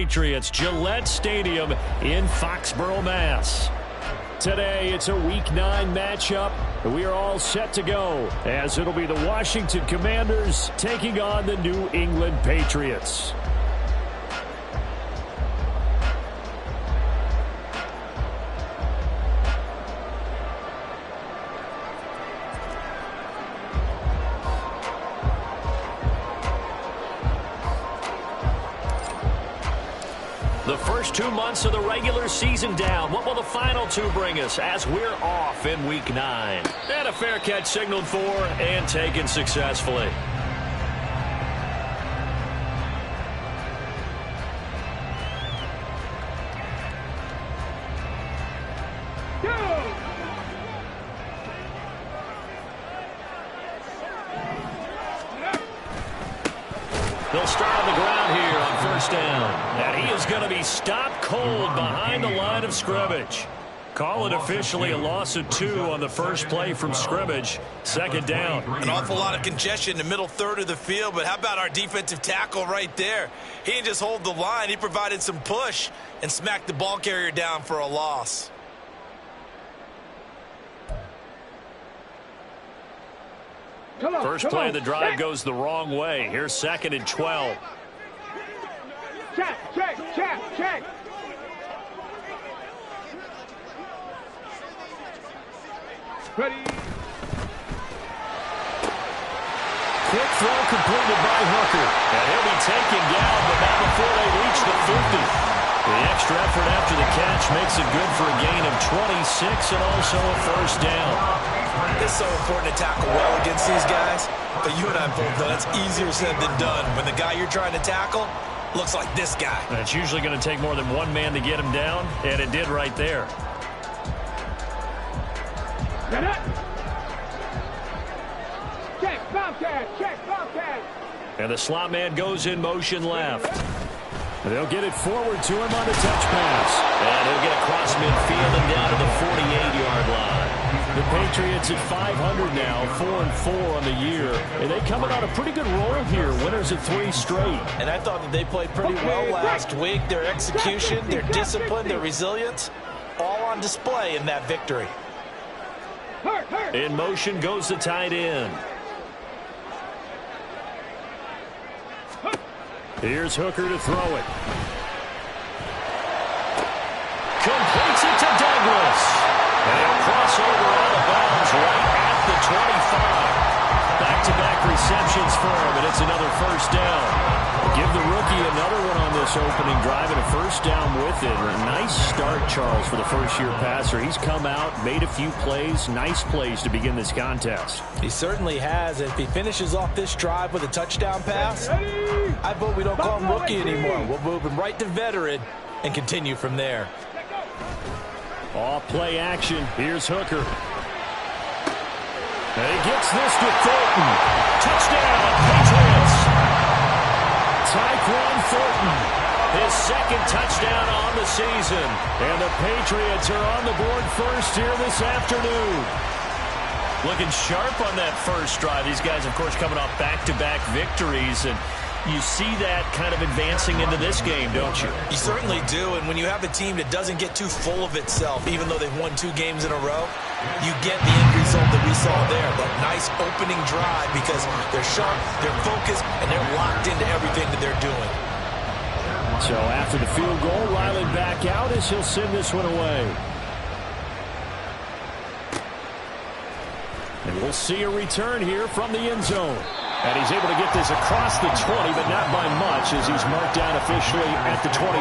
Patriots, Gillette Stadium in Foxborough, Mass. Today, it's a Week 9 matchup. We are all set to go, as it'll be the Washington Commanders taking on the New England Patriots. The first 2 months of the regular season down. What will the final 2 bring us as we're off in Week 9? And a fair catch signaled for and taken successfully. They'll start on the ground here on first down. And he is going to be stopped cold behind the line of scrimmage. Call it officially a loss of 2 on the first play from scrimmage. Second down. An awful lot of congestion in the middle third of the field, but how about our defensive tackle right there? He didn't just hold the line. He provided some push and smacked the ball carrier down for a loss. First play of the drive goes the wrong way. Here's 2nd and 12. Check. Ready. Quick throw completed by Hooker. And he'll be taken down, but not before they reach the 50. The extra effort after the catch makes it good for a gain of 26 and also a first down. It's so important to tackle well against these guys, but you and I both know that's easier said than done when the guy you're trying to tackle looks like this guy. And it's usually going to take more than one man to get him down, and it did right there. Check, Bobcat. And the slot man goes in motion left. They'll get it forward to him on the touch pass. And he'll get across midfield and down to the 48-yard line. The Patriots at 500 now, 4-4 on the year. And they coming on a pretty good roll here, winners of 3 straight. And I thought that they played pretty well last week. Their execution, their discipline, their resilience, all on display in that victory. In motion goes the tight end. Here's Hooker to throw it. Completes it to Douglas. And he'll cross over out of bounds right at the 25. Back-to-back receptions for him, and it's another first down. Give the rookie another one on this opening drive and a first down with it. A nice start, Charles, for the first-year passer. He's come out, made a few plays, nice plays to begin this contest. He certainly has. If he finishes off this drive with a touchdown pass, I vote we don't call him rookie anymore. We'll move him right to veteran and continue from there. Off play action. Here's Hooker. And he gets this to Thornton. Touchdown, Patriots. Tyquan Thornton, his 2nd touchdown on the season. And the Patriots are on the board first here this afternoon. Looking sharp on that first drive. These guys, of course, coming off back-to-back victories. And you see that kind of advancing into this game, don't you? You certainly do. And when you have a team that doesn't get too full of itself, even though they've won 2 games in a row, you get the end result that we saw there. That nice opening drive because they're sharp, they're focused, and they're locked into everything that they're doing. So after the field goal, Riley back out as he'll send this one away. And we'll see a return here from the end zone. And he's able to get this across the 20, but not by much as he's marked down officially at the 21.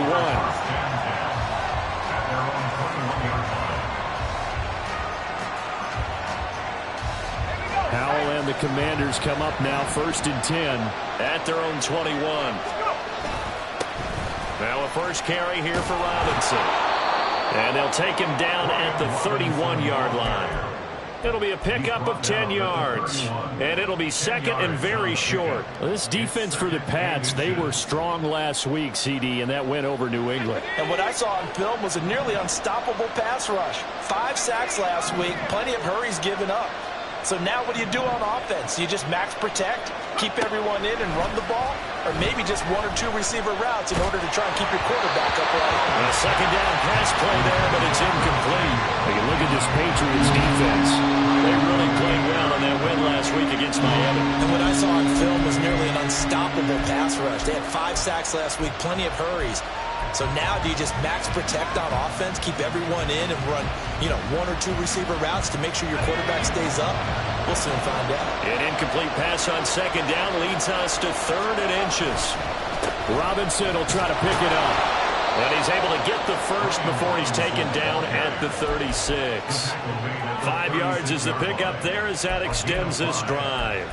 Howell and the Commanders come up now 1st and 10 at their own 21. Now a first carry here for Robinson. And they'll take him down at the 31-yard line. It'll be a pickup of 10 yards. And it'll be 2nd and very short. This defense for the Pats, they were strong last week, CD, and that went over New England. And what I saw on film was a nearly unstoppable pass rush. 5 sacks last week, plenty of hurries given up. So now what do you do on offense? You just max protect, keep everyone in and run the ball, or maybe just 1 or 2 receiver routes in order to try and keep your quarterback upright. A second down pass play there, but it's incomplete. When you look at this Patriots defense, they really played well in that win last week against Miami. And what I saw on film was nearly an unstoppable pass rush. They had 5 sacks last week, plenty of hurries. So now do you just max protect on offense, keep everyone in and run, 1 or 2 receiver routes to make sure your quarterback stays up? We'll soon find out. An incomplete pass on second down leads us to 3rd and inches. Robinson will try to pick it up. And he's able to get the first before he's taken down at the 36. 5 yards is the pickup there as that extends this drive.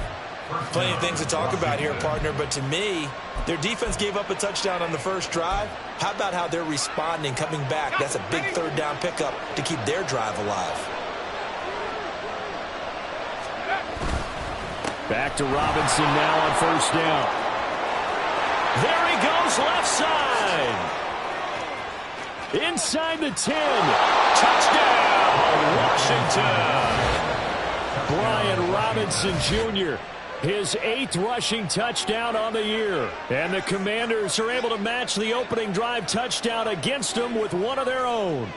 Plenty of things to talk about here, partner, but to me, their defense gave up a touchdown on the first drive. How about how they're responding, coming back? That's a big 3rd down pickup to keep their drive alive. Back to Robinson now on 1st down. There he goes, left side. Inside the 10. Touchdown, Washington. Brian Robinson Jr., his 8th rushing touchdown on the year. And the Commanders are able to match the opening drive touchdown against them with one of their own.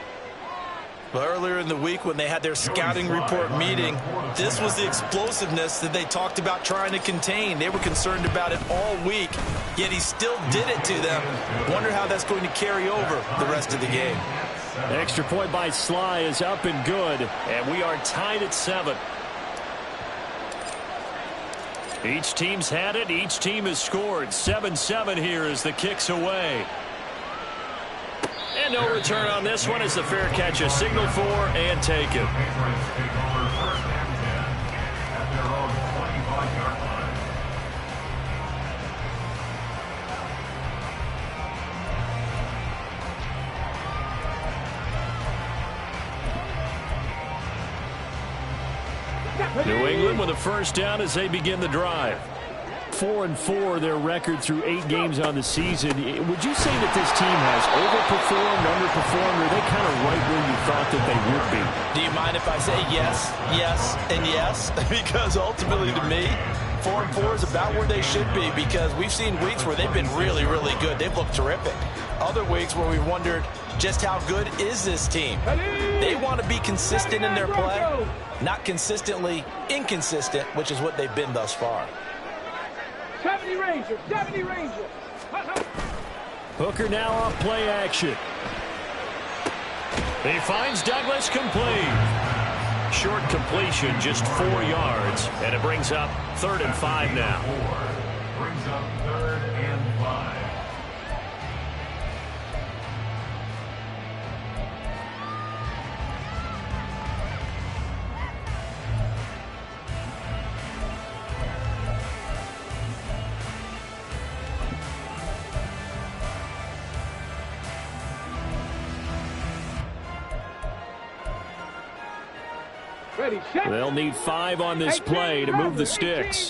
Well, earlier in the week when they had their scouting report meeting, this was the explosiveness that they talked about trying to contain. They were concerned about it all week, yet he still did it to them. Wonder how that's going to carry over the rest of the game. Extra point by Sly is up and good, and we are tied at 7. Each team's had it. Each team has scored. 7-7 here as the kick's away. And no return on this one as the fair catch is signaled for and taken. New England with a first down as they begin the drive. 4-4 their record through 8 games on the season. Would you say that this team has overperformed, underperformed, or are they kind of right where you thought that they would be? Do you mind if I say yes, yes, and yes? Because ultimately to me, 4-4 is about where they should be, because we've seen weeks where they've been really, really good. They've looked terrific. Other weeks where we've wondered just how good is this team. They want to be consistent in their play, not consistently inconsistent, which is what they've been thus far. 70 Rangers, 70 Rangers. Hooker now off play action. He finds Douglas complete. Short completion, just 4 yards, and it brings up 3rd and 5 now. Brings up 3rd and 5. Ready, set. They'll need 5 on this play to move the sticks.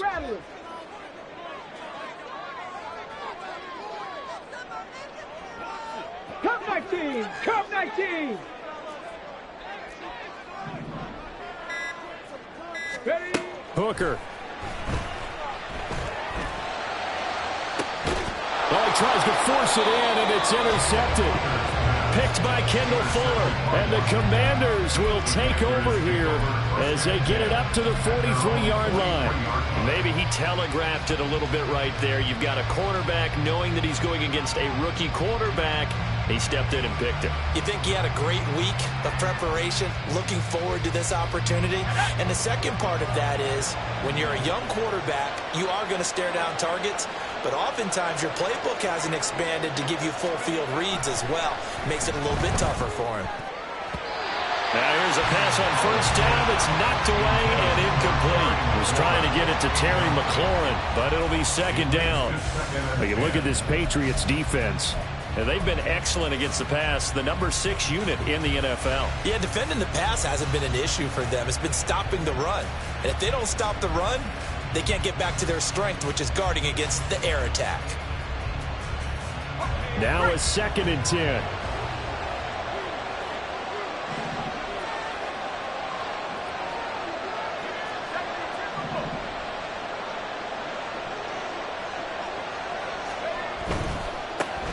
Come 19, come 19. Ready. Hooker. Oh, he tries to force it in, and it's intercepted. Picked by Kendall Fuller, and the Commanders will take over here as they get it up to the 43-yard line. Maybe he telegraphed it a little bit right there. You've got a cornerback knowing that he's going against a rookie quarterback. He stepped in and picked it. You think he had a great week of preparation, looking forward to this opportunity? And the second part of that is, when you're a young quarterback, you are going to stare down targets, but oftentimes your playbook hasn't expanded to give you full field reads as well. Makes it a little bit tougher for him. Now here's a pass on 1st down. It's knocked away and incomplete. Was trying to get it to Terry McLaurin, but it'll be 2nd down. But you look at this Patriots defense, and they've been excellent against the pass, the number 6 unit in the NFL. Yeah, defending the pass hasn't been an issue for them. It's been stopping the run. And if they don't stop the run, they can't get back to their strength, which is guarding against the air attack. Now a 2nd and 10.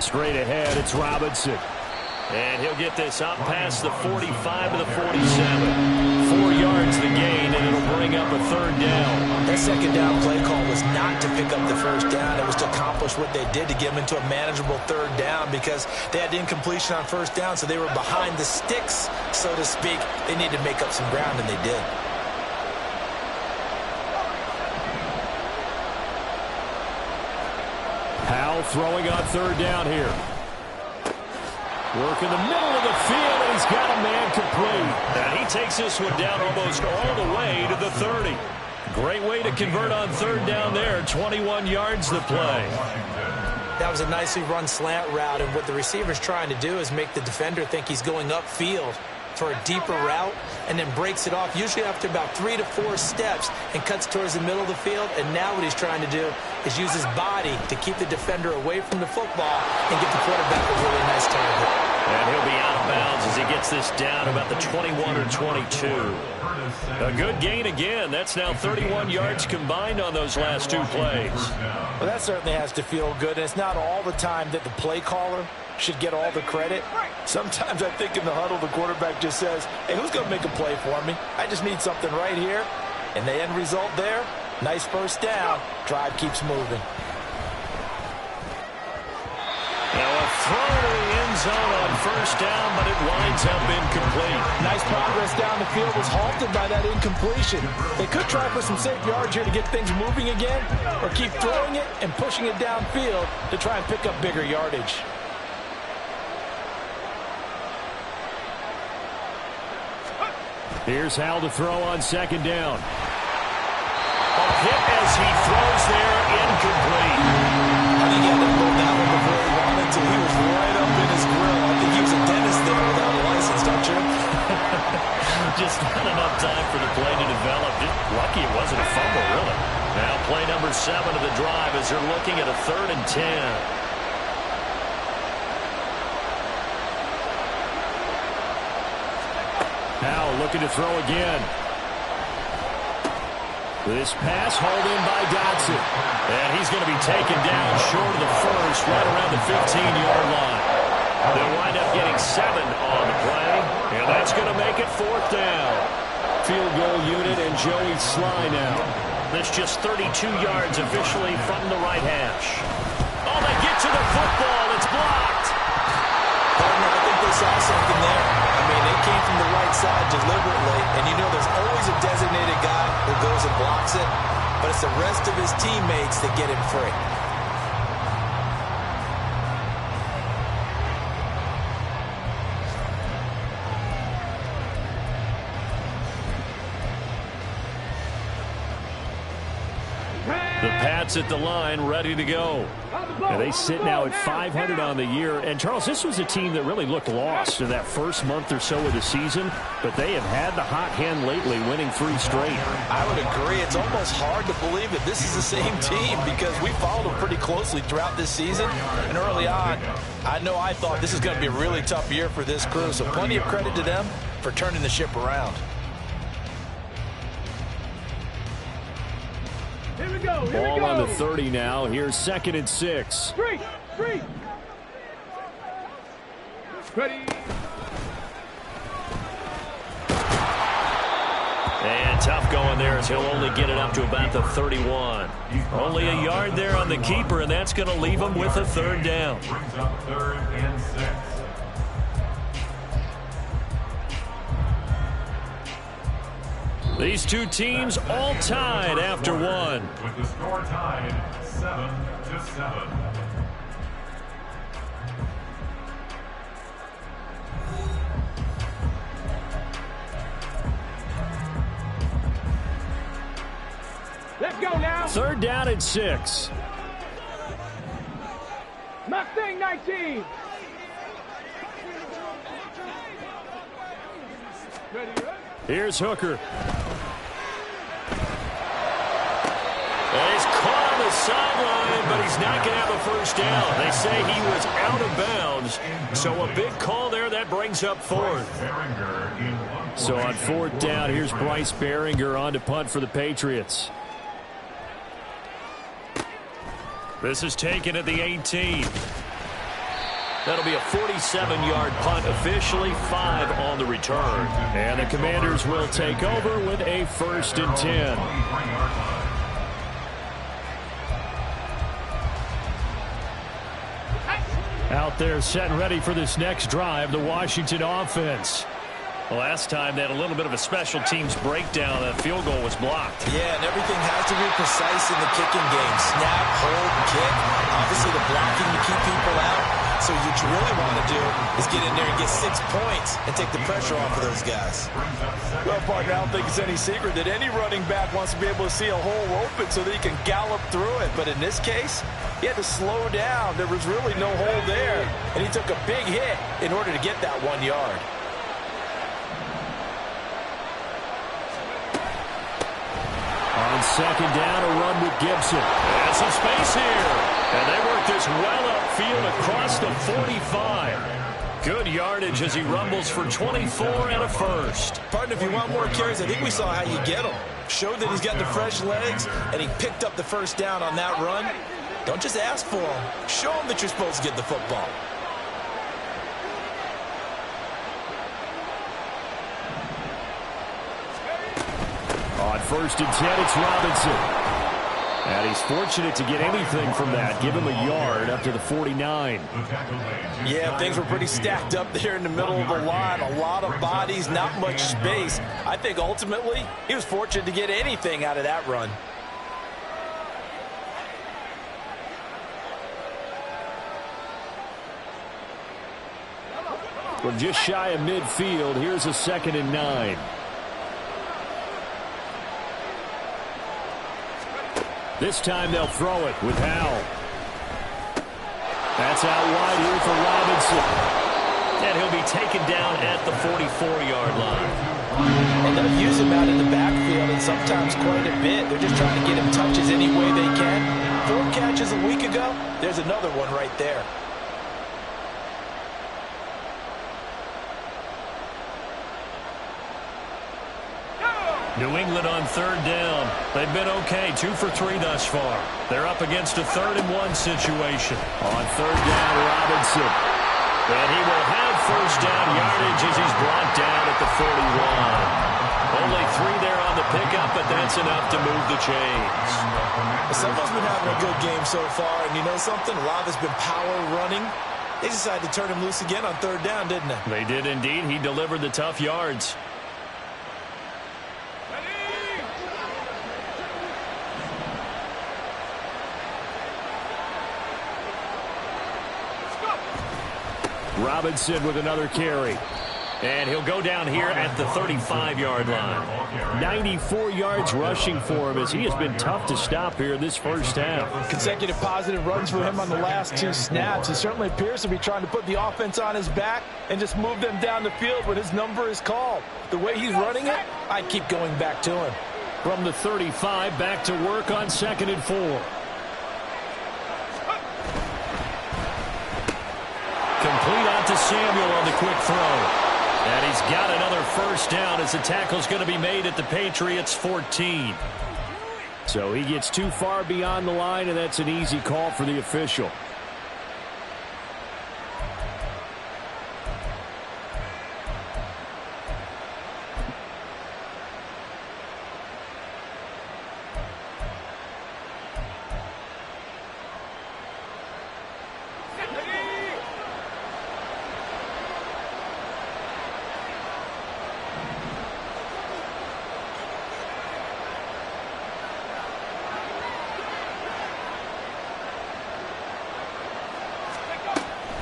straight ahead. It's Robinson. And he'll get this up past the 45 to the 47. 4 yards the gain, and it'll bring up a third down. That second down play call was not to pick up the first down. It was to accomplish what they did to get them into a manageable third down because they had incompletion on first down, so they were behind the sticks, so to speak. They needed to make up some ground, and they did. Powell throwing on third down here. Work in the middle of the field, and he's got a man complete. And he takes this one down almost all the way to the 30. Great way to convert on third down there. 21 yards the play. That was a nicely run slant route, and what the receiver's trying to do is make the defender think he's going upfield for a deeper route and then breaks it off, usually after about 3 to 4 steps, and cuts towards the middle of the field. And now what he's trying to do is use his body to keep the defender away from the football and get the quarterback a really nice target. And he'll be out of bounds as he gets this down about the 21 or 22. A good gain again. That's now 31 yards combined on those last 2 plays. Well, that certainly has to feel good, and it's not all the time that the play caller should get all the credit. Sometimes I think in the huddle the quarterback just says, hey, who's going to make a play for me? I just need something right here. And the end result there, nice first down. Drive keeps moving. Now a throw to the end zone on first down, but it winds up incomplete. Nice progress down the field was halted by that incompletion. They could try for some safe yards here to get things moving again, or keep throwing it and pushing it downfield to try and pick up bigger yardage. Here's Hal to throw on second down. A hit as he throws there, incomplete. I think he had to hold that one before he wanted to. He was right up in his grill. I think he was a dentist there without a license, don't you? Just not enough time for the play to develop. Just lucky it wasn't a fumble, really. Now play number 7 of the drive as they're looking at a 3rd and 10. Now looking to throw again. This pass hauled in by Dotson. And he's going to be taken down short of the first, right around the 15-yard line. They'll wind up getting 7 on the play, and that's going to make it 4th down. Field goal unit and Joey Sly now. That's just 32 yards officially from the right hash. Oh, they get to the football. It's blocked. Partner, I think they saw something there. I mean, they came from the right side deliberately, and you know there's always a designated guy who goes and blocks it, but it's the rest of his teammates that get him free. The Pats at the line, ready to go. And they sit now at 500 on the year. And, Charles, this was a team that really looked lost in that first month or so of the season, but they have had the hot hand lately, winning 3 straight. I would agree. It's almost hard to believe that this is the same team because we followed them pretty closely throughout this season. And early on, I know I thought this is going to be a really tough year for this crew, so plenty of credit to them for turning the ship around. Here we go. Here Ball we go. on the 30 now. Here's 2nd and 6. Straight. Ready. And tough going there as he'll only get it up to about the 31. Only a yard there on the keeper, and that's going to leave him with a 3rd down. Brings up 3rd and 6. These two teams all tied after one. With the score tied 7-7. Let's go now. 3rd down and 6. Mustang 19. Ready, ready. Here's Hooker. And he's caught on the sideline, but he's not going to have a first down. They say he was out of bounds. So a big call there. That brings up 4th. So on 4th down, here's Bryce Behringer on to punt for the Patriots. This is taken at the 18. That'll be a 47-yard punt, officially 5 on the return. And the Commanders will take over with a 1st and 10. Out there set and ready for this next drive, the Washington offense. Last time they had a little bit of a special teams breakdown. That field goal was blocked. Yeah, and everything has to be precise in the kicking game. Snap, hold, kick. Obviously the blocking to keep people out. So what you really want to do is get in there and get 6 points and take the pressure off of those guys. Well, partner, I don't think it's any secret that any running back wants to be able to see a hole open so that he can gallop through it. But in this case, he had to slow down. There was really no hole there. And he took a big hit in order to get that 1 yard. On 2nd down, a run with Gibson. And some space here. And they work this well upfield across the 45. Good yardage as he rumbles for 24 and a 1st. Partner, if you want more carries, I think we saw how you get him. Showed that he's got the fresh legs, and he picked up the 1st down on that run. Don't just ask for him. Show him that you're supposed to get the football. On 1st and 10, it's Robinson. And he's fortunate to get anything from that. Give him a yard up to the 49. Yeah, things were pretty stacked up there in the middle of the line. A lot of bodies, not much space. I think ultimately he was fortunate to get anything out of that run. From just shy of midfield, here's a 2nd and 9. This time they'll throw it with Howell. That's out wide here for Robinson. And he'll be taken down at the 44-yard line. And they'll use him out in the backfield, and sometimes quite a bit. They're just trying to get him touches any way they can. 4 catches a week ago. There's another one right there. New England on 3rd down. They've been okay, 2 for 3 thus far. They're up against a 3rd and 1 situation. On 3rd down, Robinson. And he will have 1st down yardage as he's brought down at the 41. Only 3 there on the pickup, but that's enough to move the chains. Someone's been having a good game so far, and you know something? A lot of it's been power running. They decided to turn him loose again on 3rd down, didn't they? They did indeed. He delivered the tough yards. Robinson with another carry. And he'll go down here at the 35-yard line. 94 yards rushing for him as he has been tough to stop here in this 1st half. Consecutive positive runs for him on the last 2 snaps. He certainly appears to be trying to put the offense on his back and just move them down the field when his number is called. The way he's running it, I'd keep going back to him. From the 35, back to work on 2nd and 4. Complete out to Samuel on the quick throw. And he's got another 1st down as the tackle's going to be made at the Patriots' 14. So he gets too far beyond the line, and that's an easy call for the official.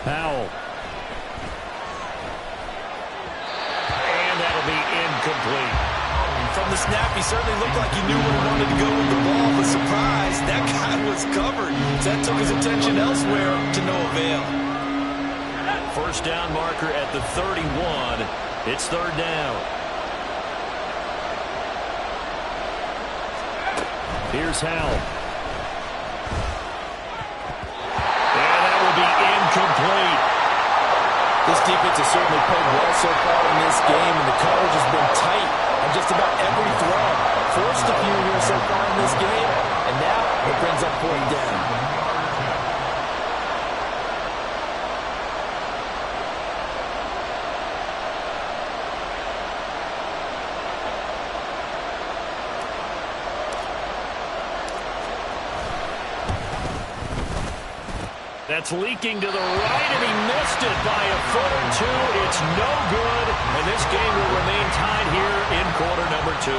Powell. And that'll be incomplete. From the snap, he certainly looked like he knew where he wanted to go with the ball, but surprise, that guy was covered. So that took his attention elsewhere to no avail. 1st down marker at the 31. It's 3rd down. Here's Howell. Incomplete. This defense has certainly played well so far in this game, and the coverage has been tight on just about every throw. Forced a few here so far in this game, and now it brings up 4th down. That's leaking to the right, and he missed it by a foot or two. It's no good, and this game will remain tied here in quarter number 2.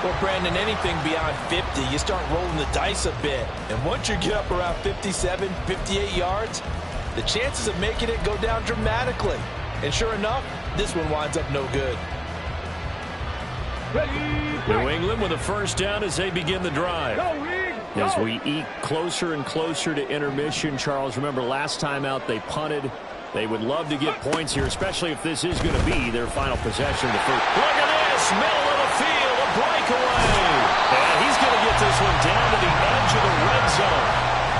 Well, Brandon, anything beyond 50, you start rolling the dice a bit. And once you get up around 57, 58 yards, the chances of making it go down dramatically. And sure enough, this one winds up no good. New England with a first down as they begin the drive. As we eke closer and closer to intermission, Charles, remember last time out they punted. They would love to get points here, especially if this is going to be their final possession. Look at this, middle of the field, a breakaway. And he's going to get this one down to the edge of the red zone.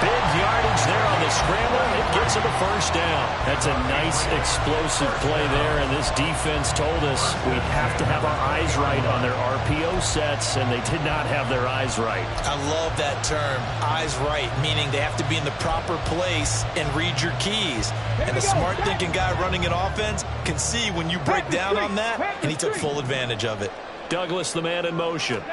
Big yardage there on the scramble. It gets him a first down. That's a nice explosive play there, and this defense told us we have to have our eyes right on their RPO sets, and they did not have their eyes right. I love that term, eyes right, meaning they have to be in the proper place and read your keys. And the smart thinking guy running an offense can see when you break down on that, and he took full advantage of it. Douglas, the man in motion.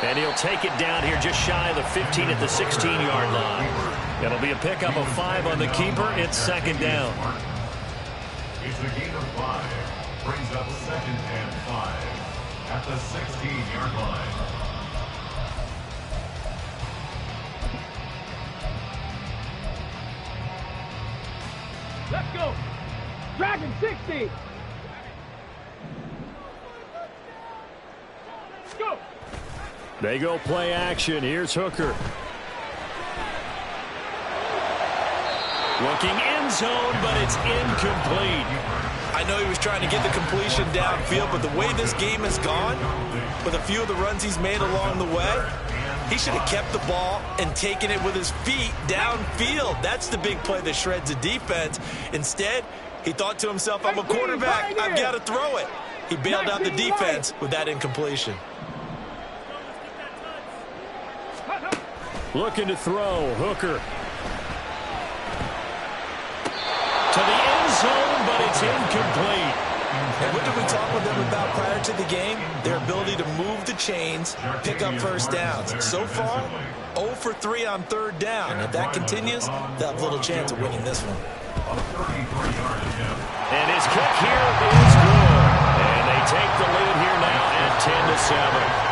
And he'll take it down here just shy of the 15 at the 16-yard line. It'll be a pickup of 5 on the keeper. It's second down. It's a gain of 5. Brings up 2nd and 5 at the 16-yard line. Let's go. Dragon 60. Let's go. They go play action. Here's Hooker. Looking end zone, but it's incomplete. I know he was trying to get the completion downfield, but the way this game has gone, with a few of the runs he's made along the way, he should have kept the ball and taken it with his feet downfield. That's the big play that shreds a defense. Instead, he thought to himself, I'm a quarterback, I've got to throw it. He bailed out the defense with that incompletion. Looking to throw, Hooker. To the end zone, but it's incomplete. And what did we talk with them about prior to the game? Their ability to move the chains, pick up first downs. So far, 0 for 3 on 3rd down. If that continues, they'll have little chance of winning this one. And his kick here is good. And they take the lead here now at 10-7.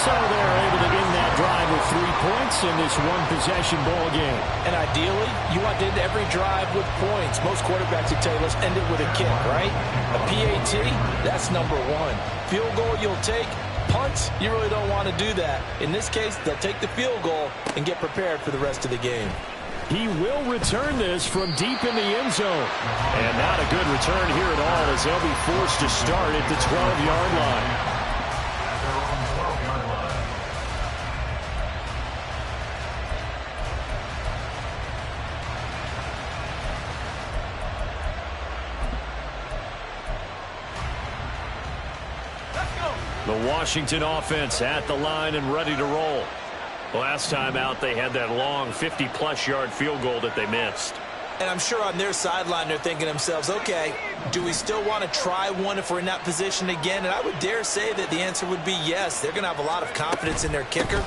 So they're able to end that drive with 3 points in this one-possession ball game. And ideally, you want to end every drive with points. Most quarterbacks would tell you, let's end it with a kick, right? A PAT, that's number 1. Field goal you'll take. Punts, you really don't want to do that. In this case, they'll take the field goal and get prepared for the rest of the game. He will return this from deep in the end zone. And not a good return here at all as they'll be forced to start at the 12-yard line. The Washington offense at the line and ready to roll. Last time out, they had that long 50-plus yard field goal that they missed. And I'm sure on their sideline, they're thinking to themselves, okay, do we still want to try one if we're in that position again? And I would dare say that the answer would be yes. They're going to have a lot of confidence in their kicker.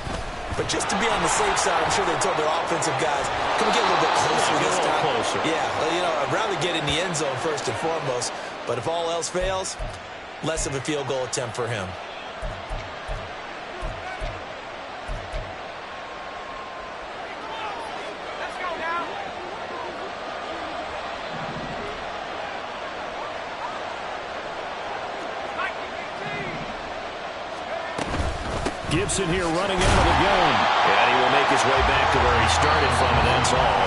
But just to be on the safe side, I'm sure they told their offensive guys, can we get a little bit closer this time? Closer. Yeah, well, you know, I'd rather get in the end zone first and foremost. But if all else fails, less of a field goal attempt for him. Gibson here running out of the game. And he will make his way back to where he started from, and that's all.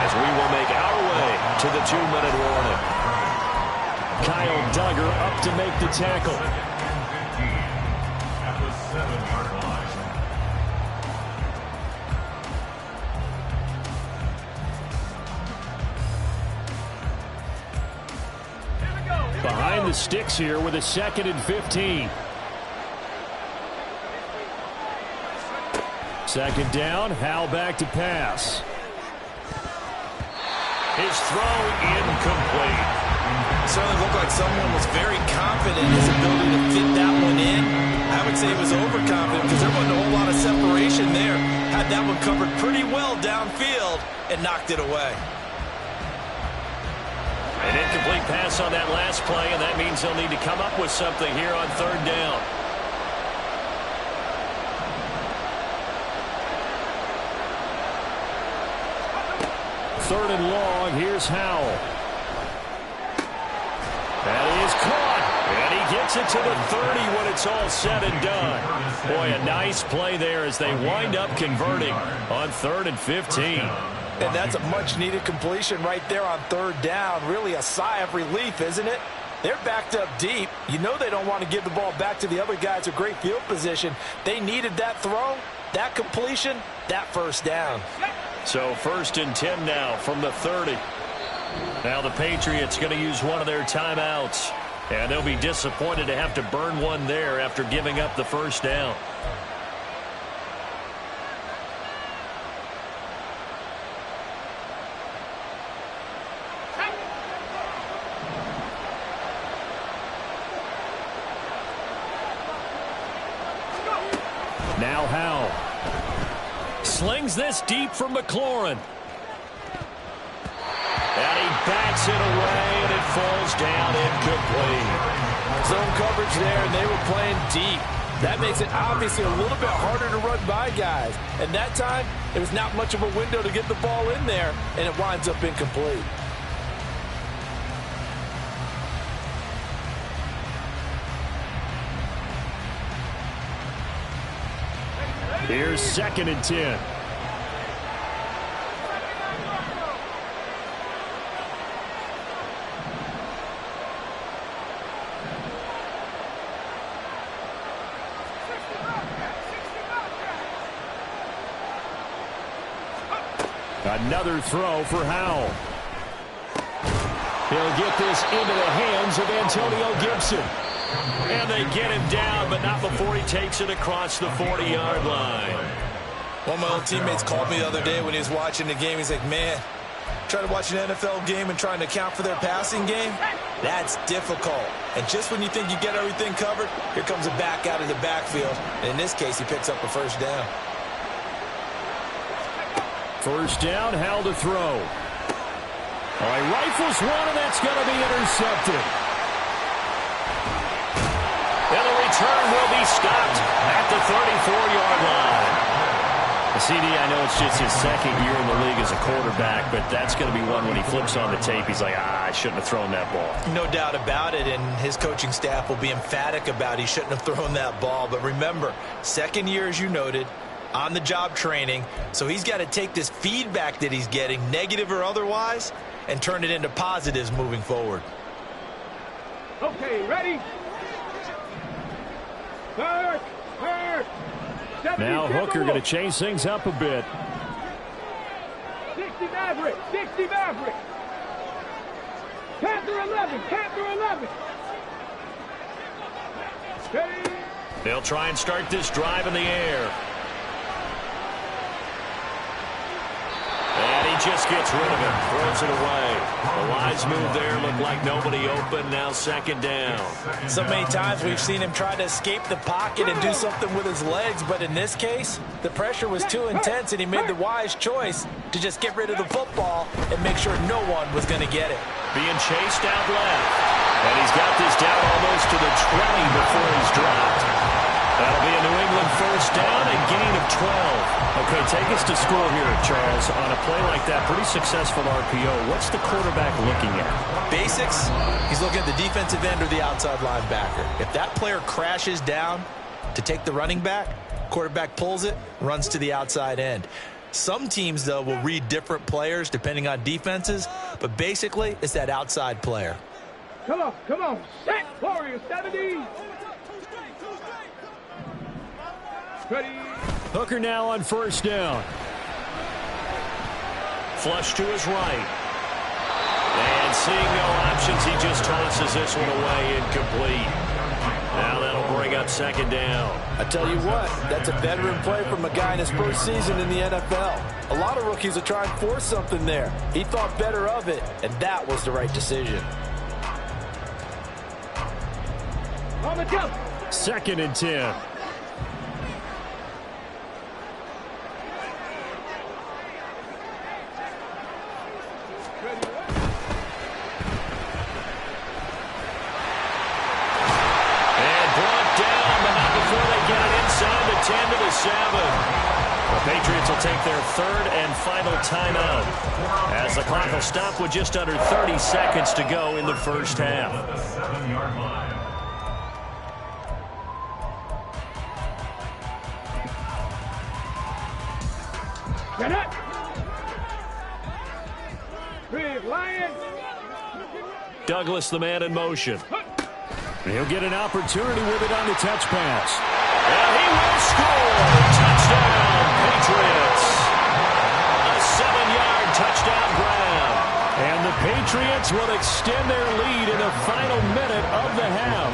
As we will make our way to the 2-minute warning. Kyle Duggar up to make the tackle. At the 7-yard line. Behind the sticks here with a 2nd and 15. 2nd down, Howell back to pass. His throw incomplete. Certainly looked like someone was very confident in his ability to fit that one in. I would say he was overconfident because there wasn't a whole lot of separation there. Had that one covered pretty well downfield and knocked it away. An incomplete pass on that last play, and that means they'll need to come up with something here on third down. Third and long, here's Howell. That is caught, and he gets it to the 30 when it's all said and done. Boy, a nice play there as they wind up converting on 3rd and 15. And that's a much-needed completion right there on third down. Really a sigh of relief, isn't it? They're backed up deep. You know they don't want to give the ball back to the other guys with great field position. They needed that throw, that completion, that first down. So 1st and 10 now from the 30. Now the Patriots going to use one of their timeouts. And they'll be disappointed to have to burn one there after giving up the first down. Now Howell slings this deep from McLaurin. And he backs it away, and it falls down incomplete. Zone coverage there, and they were playing deep. That makes it obviously a little bit harder to run by guys. And that time, there was not much of a window to get the ball in there, and it winds up incomplete. Here's 2nd and 10. Another throw for Howell. He'll get this into the hands of Antonio Gibson. And they get him down, but not before he takes it across the 40-yard line. One of my old teammates called me the other day when he was watching the game. He's like, man, trying to watch an NFL game and trying to account for their passing game, that's difficult. And just when you think you get everything covered, here comes a back out of the backfield. And in this case, he picks up a first down. First down, Howell to throw. All right, rifles one, and that's going to be intercepted. And the return will be stopped at the 34-yard line. CD, I know it's just his 2nd year in the league as a quarterback, but that's going to be one when he flips on the tape. He's like, I shouldn't have thrown that ball. No doubt about it, and his coaching staff will be emphatic about he shouldn't have thrown that ball. But remember, 2nd year, as you noted, on-the-job training, so he's got to take this feedback that he's getting, negative or otherwise, and turn it into positives moving forward. Okay, ready? Third. Now Hooker going to change things up a bit. 60 Maverick. Panther 11. Steady. They'll try and start this drive in the air. And he just gets rid of it, throws it away. The wise move there, looked like nobody open, now 2nd down. So many times we've seen him try to escape the pocket and do something with his legs, but in this case, the pressure was too intense and he made the wise choice to just get rid of the football and make sure no one was going to get it. Being chased out left. And he's got this down almost to the 20 before he's dropped. That'll be a New England first down, a gain of 12. Okay, take us to score here, Charles. On a play like that, pretty successful RPO. What's the quarterback looking at? Basics, he's looking at the defensive end or the outside linebacker. If that player crashes down to take the running back, quarterback pulls it, runs to the outside end. Some teams, though, will read different players depending on defenses, but basically, it's that outside player. Come on. Set, Warriors, 70. Ready. Hooker now on first down. Flush to his right. And seeing no options, he just tosses this one away, incomplete. Now that'll bring up 2nd down. I tell you what, that's a veteran play from a guy in his first season in the NFL. A lot of rookies are trying to force something there. He thought better of it, and that was the right decision. On the jump. 2nd and 10. Inside the 10 to the 7. The Patriots will take their 3rd and final timeout as the clock will stop with just under 30 seconds to go in the first half. The 7-yard line. Get up. Big Lion. Douglas, the man in motion. He'll get an opportunity with it on the touch pass. And he will score. Touchdown, Patriots. A 7-yard touchdown grab. And the Patriots will extend their lead in the final minute of the half.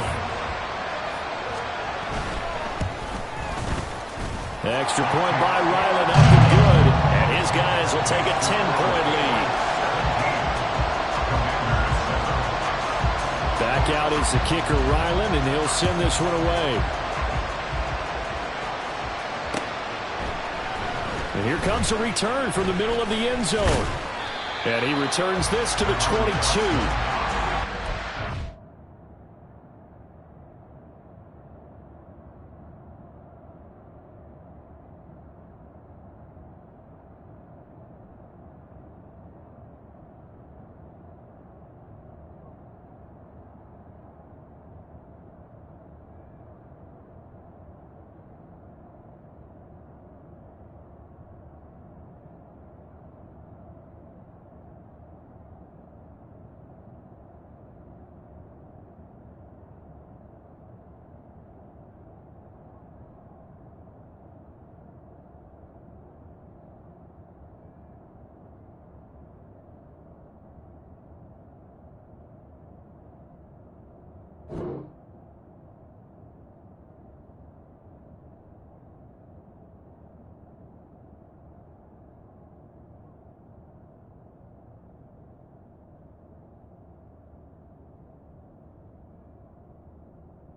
Extra point by Ryland up and good. And his guys will take a 10-point lead. Back out is the kicker, Ryland, and he'll send this one away. And here comes a return from the middle of the end zone. And he returns this to the 22.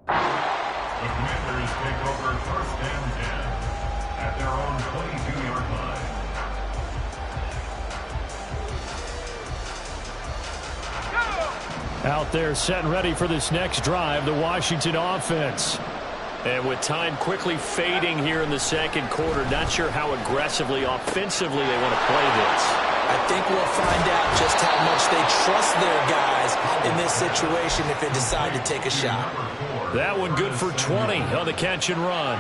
The Commanders take over 1st and 10 at their own 22-yard line. Out there set and ready for this next drive, the Washington offense. And with time quickly fading here in the 2nd quarter, not sure how aggressively, offensively they want to play this. I think we'll find out just how much they trust their guys in this situation if they decide to take a shot. That one good for 20 on the catch and run.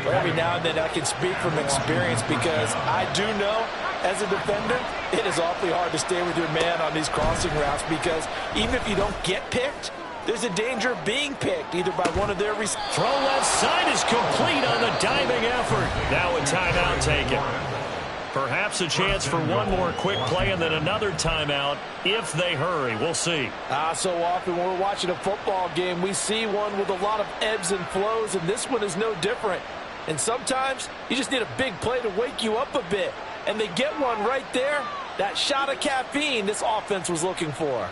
Every now and then I can speak from experience because I do know, as a defender, it is awfully hard to stay with your man on these crossing routes because even if you don't get picked, there's a danger of being picked either by one of their receivers. Throw left side is complete on the diving effort. Now a timeout taken. Perhaps a chance for one more quick play and then another timeout if they hurry. We'll see. So often when we're watching a football game, we see one with a lot of ebbs and flows, and this one is no different. And sometimes you just need a big play to wake you up a bit. And they get one right there. That shot of caffeine this offense was looking for.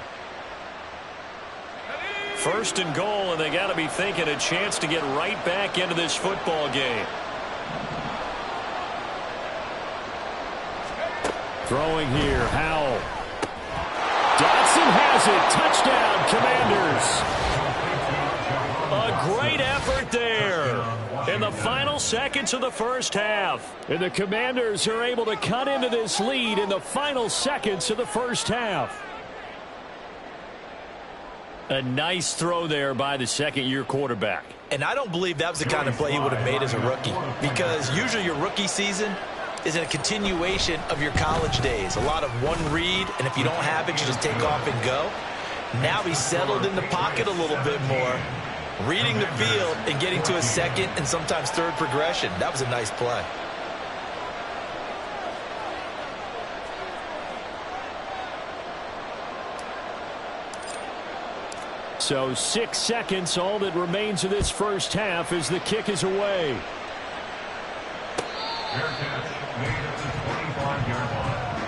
1st and goal, and they got to be thinking a chance to get right back into this football game. Throwing here, Howell. Dotson has it. Touchdown, Commanders. A great effort there in the final seconds of the first half. And the Commanders are able to cut into this lead in the final seconds of the first half. A nice throw there by the 2nd-year quarterback. And I don't believe that was the kind of play he would have made as a rookie because usually your rookie season is a continuation of your college days. A lot of one read, and if you don't have it, you just take off and go. Now he's settled in the pocket a little bit more, reading the field and getting to a 2nd and sometimes 3rd progression. That was a nice play. So 6 seconds, all that remains of this first half as the kick is away. Fair catch made at the 25-yard line.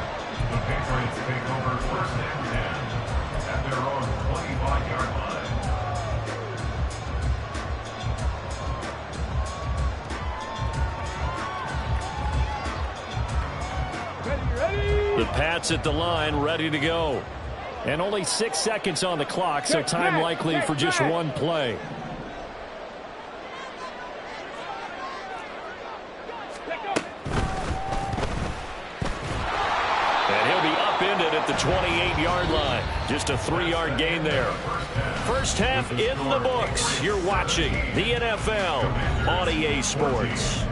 The Patriots take over 1st and 10 at their own 25-yard line. The Pats at the line, ready to go. And only 6 seconds on the clock, so time likely for just one play. And he'll be upended at the 28-yard line. Just a 3-yard gain there. First half in the books. You're watching the NFL on EA Sports.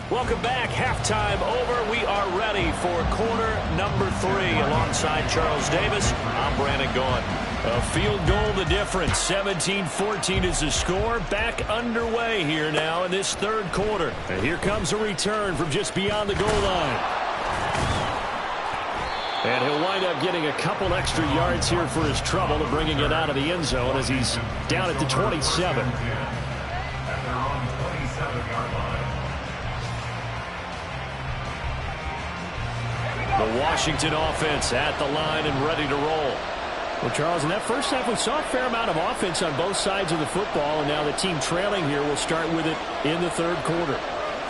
Welcome back. Halftime over. We are ready for quarter number 3. Alongside Charles Davis, I'm Brandon Gaughan. A field goal the difference. 17-14 is the score. Back underway here now in this third quarter. And here comes a return from just beyond the goal line. And he'll wind up getting a couple extra yards here for his trouble and bringing it out of the end zone as he's down at the 27. The Washington offense at the line and ready to roll. Well, Charles, in that first half, we saw a fair amount of offense on both sides of the football, and now the team trailing here will start with it in the third quarter.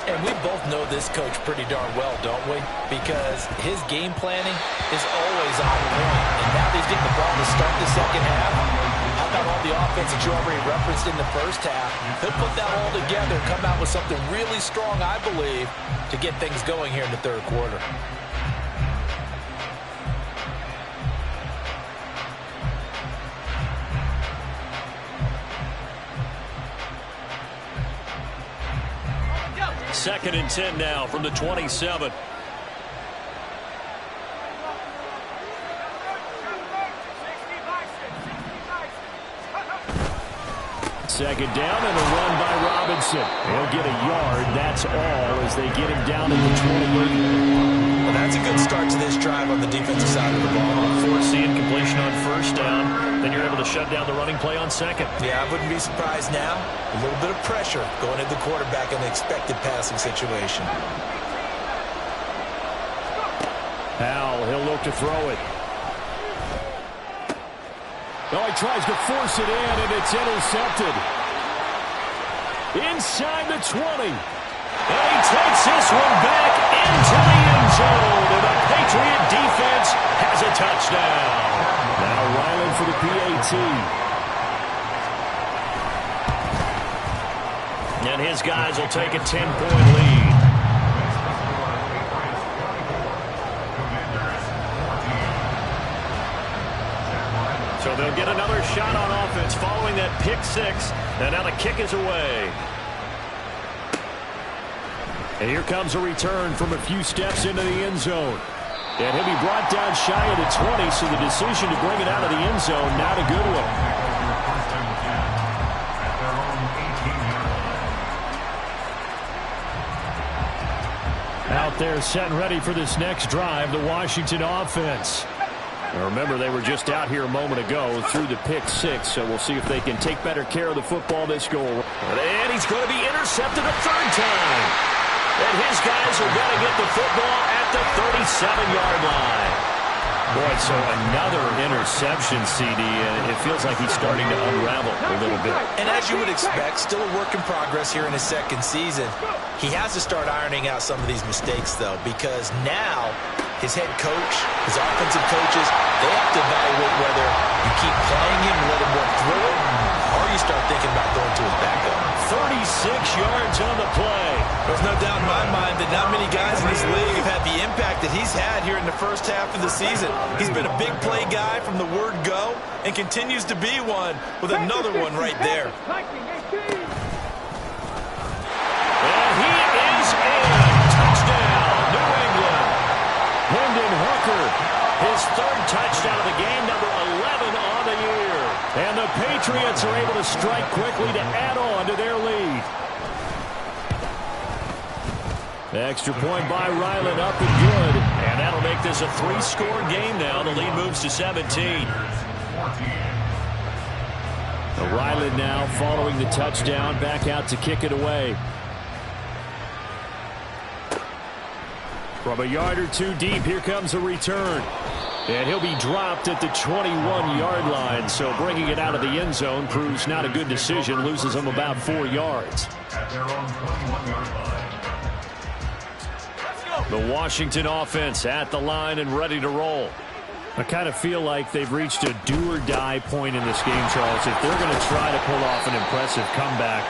And we both know this coach pretty darn well, don't we? Because his game planning is always on point. And now that he's getting the ball to start the second half, how about all the offense that you already referenced in the first half? He'll put that all together and come out with something really strong, I believe, to get things going here in the third quarter. Second and 10 now from the 27. Second down and a run by Robinson. He'll get a yard. That's all as they get him down at the 28. Well, that's a good start to this drive on the defensive side of the ball. Force the incompletion on first down. Then you're able to shut down the running play on second. Yeah, I wouldn't be surprised now. A little bit of pressure going into the quarterback in an expected passing situation. Howell, he'll look to throw it. Oh, he tries to force it in, and it's intercepted. Inside the 20. And he takes this one back into the end zone. And the Patriot defense has a touchdown. Now Ryland for the PAT. And his guys will take a 10-point lead. So they'll get another shot on offense following that pick six. And now the kick is away. And here comes a return from a few steps into the end zone. And he'll be brought down shy of the 20, so the decision to bring it out of the end zone, not a good one. Out there set and ready for this next drive, the Washington offense. Now remember, they were just out here a moment ago through the pick six, so we'll see if they can take better care of the football this goal. And he's going to be intercepted a third time. And his guys are going to get the football at the 37-yard line. Boy, so another interception, CD, and it feels like he's starting to unravel a little bit. And as you would expect, still a work in progress here in his second season. He has to start ironing out some of these mistakes, though, because now his head coach, his offensive coaches, they have to evaluate whether you keep playing him and let him work through it, or you start thinking about going to his backup. 36 yards on the play. There's no doubt in my mind that not many guys in this league have had the impact that he's had here in the first half of the season. He's been a big play guy from the word go and continues to be one with another one right there. And he is in. Touchdown, New England. Hendon Hooker, his third touchdown of the game, number 11 on the year. And the Patriots are able to strike quickly to add on to their lead. Extra point by Ryland, up and good. And that'll make this a 3-score game now. The lead moves to 17. Ryland now following the touchdown, back out to kick it away. From a yard or two deep, here comes a return. And he'll be dropped at the 21-yard line. So bringing it out of the end zone proves not a good decision. Loses him about 4 yards. At their own 21-yard line. The Washington offense at the line and ready to roll. I kind of feel like they've reached a do-or-die point in this game, Charles. If they're going to try to pull off an impressive comeback,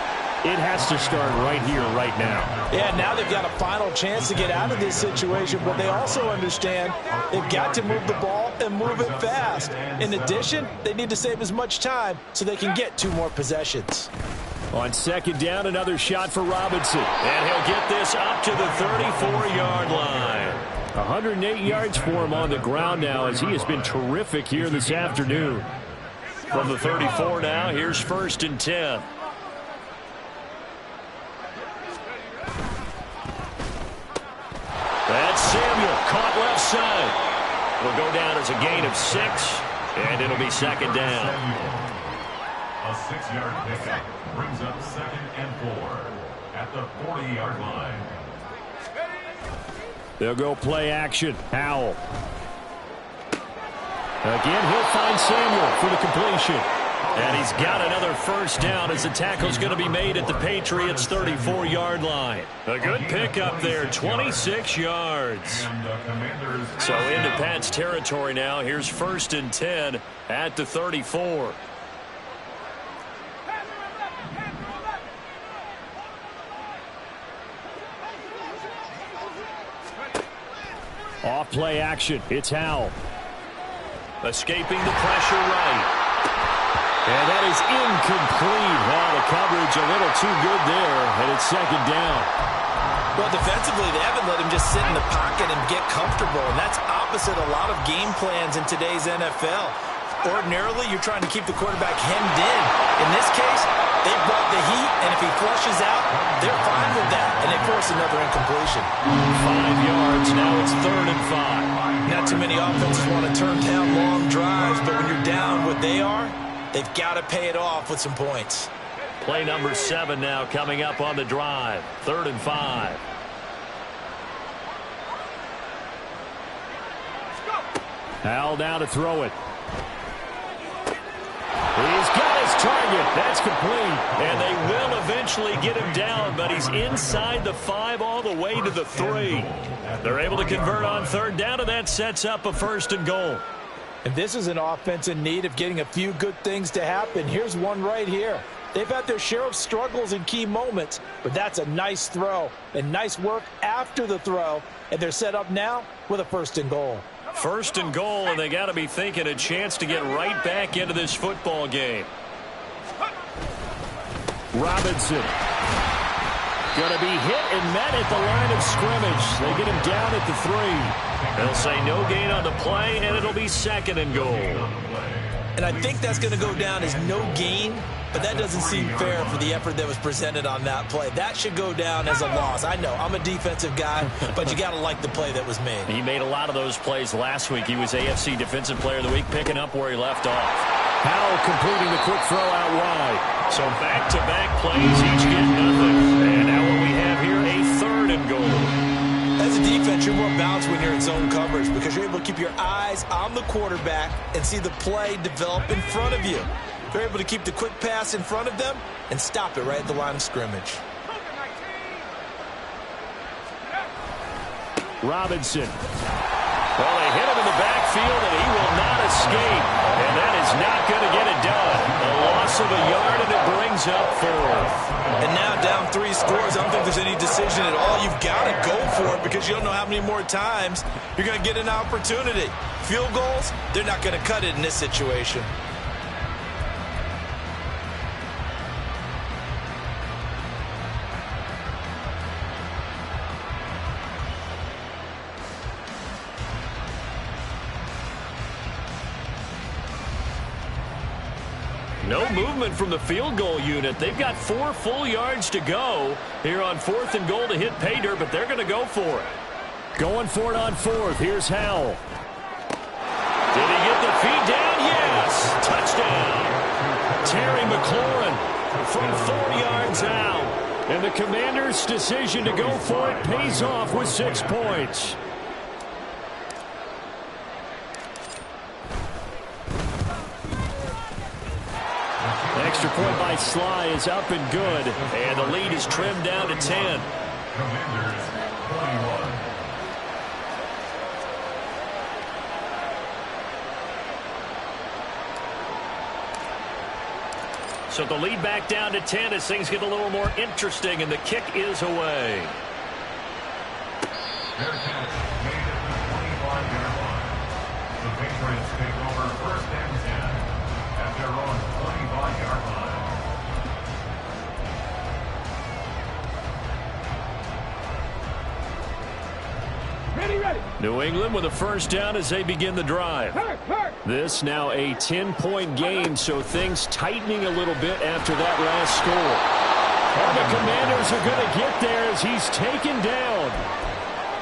it has to start right here, right now. Yeah, now they've got a final chance to get out of this situation, but they also understand they've got to move the ball and move it fast. In addition, they need to save as much time so they can get 2 more possessions. On second down, another shot for Robinson. And he'll get this up to the 34-yard line. 108 yards for him on the ground now as he has been terrific here this afternoon. From the 34 now, here's 1st and 10. That's Samuel, caught left side. Will go down as a gain of 6, and it'll be 2nd down. A 6-yard pickup brings up 2nd and 4 at the 40-yard line. They'll go play action. Howell. Again, he'll find Samuel for the completion. And he's got another 1st down as the tackle's going to be made at the Patriots' 34-yard line. A good pickup there, 26 yards. So into Pat's territory now. Here's 1st and 10 at the 34. Off play action. It's Howell. Escaping the pressure right. And that is incomplete. Well, the coverage a little too good there, and it's 2nd down. Well, defensively, they haven't let him just sit in the pocket and get comfortable, and that's opposite a lot of game plans in today's NFL. Ordinarily, you're trying to keep the quarterback hemmed in. In this case, they brought the heat, and if he flushes out, they're fine with that, and they force another incompletion. 5 yards, now it's 3rd and 5. Not too many offenses want to turn down long drives, but when you're down what they are, they've got to pay it off with some points. Play number 7 now coming up on the drive. 3rd and 5. Howell down to throw it. He's got his target. That's complete. And they will eventually get him down, but he's inside the 5 all the way to the 3. They're able to convert on 3rd down, and that sets up a 1st and goal. And this is an offense in need of getting a few good things to happen. Here's one right here. They've had their share of struggles in key moments, but that's a nice throw and nice work after the throw. And they're set up now with a 1st and goal. 1st and goal, and they got to be thinking a chance to get right back into this football game. Robinson. Going to be hit and met at the line of scrimmage. They get him down at the 3. They'll say no gain on the play, and it'll be 2nd and goal. And I think that's going to go down as no gain, but that doesn't seem fair for the effort that was presented on that play. That should go down as a loss. I know, I'm a defensive guy, but you got to like the play that was made. He made a lot of those plays last week. He was AFC Defensive Player of the Week, picking up where he left off. Howell completing the quick throw out wide. So back-to-back plays, each get nothing. And now what we have here, a 3rd and goal. As a defense, you're more balanced when you're in zone coverage because you're able to keep your eyes on the quarterback and see the play develop in front of you. You're able to keep the quick pass in front of them and stop it right at the line of scrimmage. Robinson. Well, they hit him in the backfield, and he will not escape. And that is not going to get it done. A loss of a yard, and it brings up 4th. And now down 3 scores. I don't think there's any decision at all. You've got to go for it because you don't know how many more times you're going to get an opportunity. Field goals, they're not going to cut it in this situation. No movement from the field goal unit. They've got 4 full yards to go here on 4th and goal to hit pay dirt, but they're going to go for it. Going for it on 4th. Here's Howell. Did he get the feet down? Yes. Touchdown. Terry McLaurin from 4 yards out. And the Commanders' decision to go for it pays off with 6 points. extra point by Sly is up and good. And the lead is trimmed down to 10. Commanders 21. So the lead back down to 10 as things get a little more interesting, and the kick is away. Their catch made at the 25-yard line. The Patriots take over first and 10 at their own 25-yard line. Ready. New England with a first down as they begin the drive. Hurt. This now a 10-point game, so things tightening a little bit after that last score. And the Commanders are going to get there as he's taken down.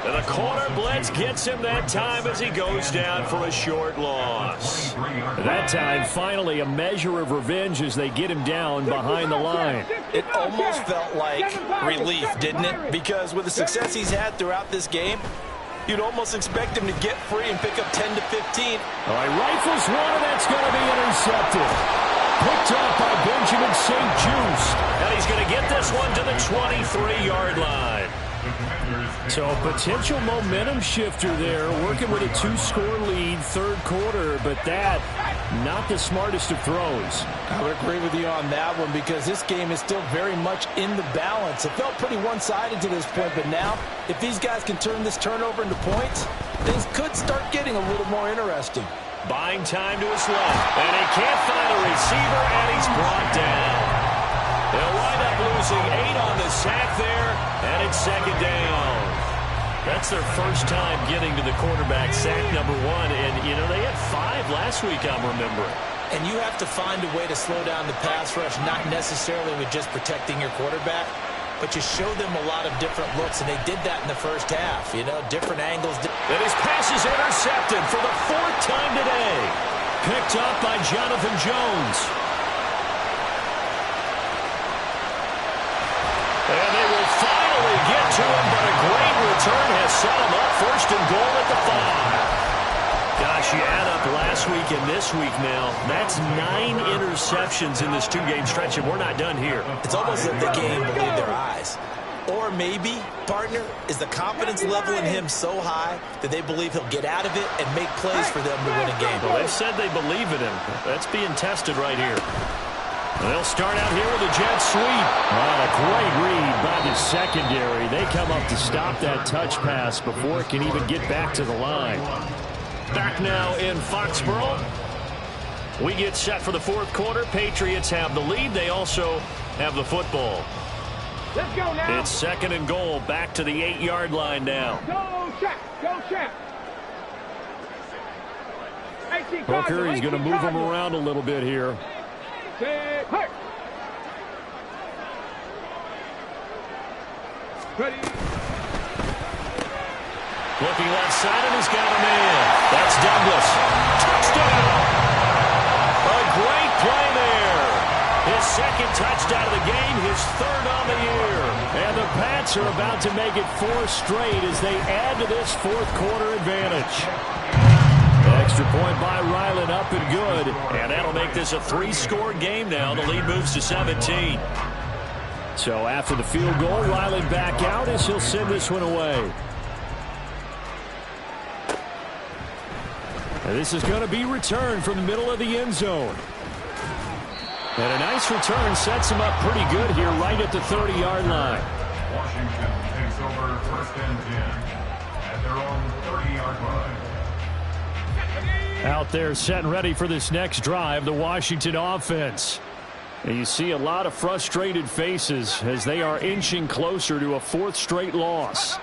And the corner blitz gets him that time as he goes down for a short loss. That time, finally, a measure of revenge as they get him down behind the line. It almost felt like relief, didn't it? Because with the success he's had throughout this game, you'd almost expect him to get free and pick up 10 to 15. All right, rifles one, and that's going to be intercepted. Picked up by Benjamin St. Just. And he's going to get this one to the 23-yard line. So a potential momentum shifter there, working with a 2-score lead, third quarter, but that, not the smartest of throws. I would agree with you on that one because this game is still very much in the balance. It felt pretty one-sided to this point, but now, if these guys can turn this turnover into points, things could start getting a little more interesting. Buying time to his left, and he can't find a receiver, and he's brought down. They'll wind up losing 8 on the sack there, and it's second down. That's their first time getting to the quarterback, sack number 1, and, you know, they had 5 last week, I'm remembering. And you have to find a way to slow down the pass rush, not necessarily with just protecting your quarterback, but you show them a lot of different looks, and they did that in the first half, you know, different angles. And his pass is intercepted for the 4th time today. Picked up by Jonathan Jones. And they will finally get to him, but a great return has set him up. First and goal at the 5. Gosh, you add up last week and this week now. That's 9 interceptions in this 2-game stretch, and we're not done here. It's almost like the game believe their eyes. Or maybe, partner, is the confidence level in him so high that they believe he'll get out of it and make plays for them to win a game. Well, they've said they believe in him. That's being tested right here. They'll start out here with a jet sweep. A great read by the secondary. They come up to stop that touch pass before it can even get back to the line. Back now in Foxborough. We get set for the 4th quarter. Patriots have the lead. They also have the football. Let's go now. It's second and goal. Back to the 8-yard line now. Go, Shaq. Booker, he's going to move him around a little bit here. Hurt. Ready. Looking left side, and he's got a man. That's Douglas. Touchdown! A great play there. His second touchdown of the game, his 3rd on the year. And the Pats are about to make it 4 straight as they add to this 4th quarter advantage. Extra point by Ryland, up and good. And that'll make this a 3-score game now. The lead moves to 17. So after the field goal, Ryland back out as he'll send this one away. And this is going to be returned from the middle of the end zone. And a nice return sets him up pretty good here right at the 30-yard line. Washington takes over first and 10 at their own 30-yard line. Out there set and ready for this next drive, the Washington offense. And you see a lot of frustrated faces as they are inching closer to a 4th straight loss.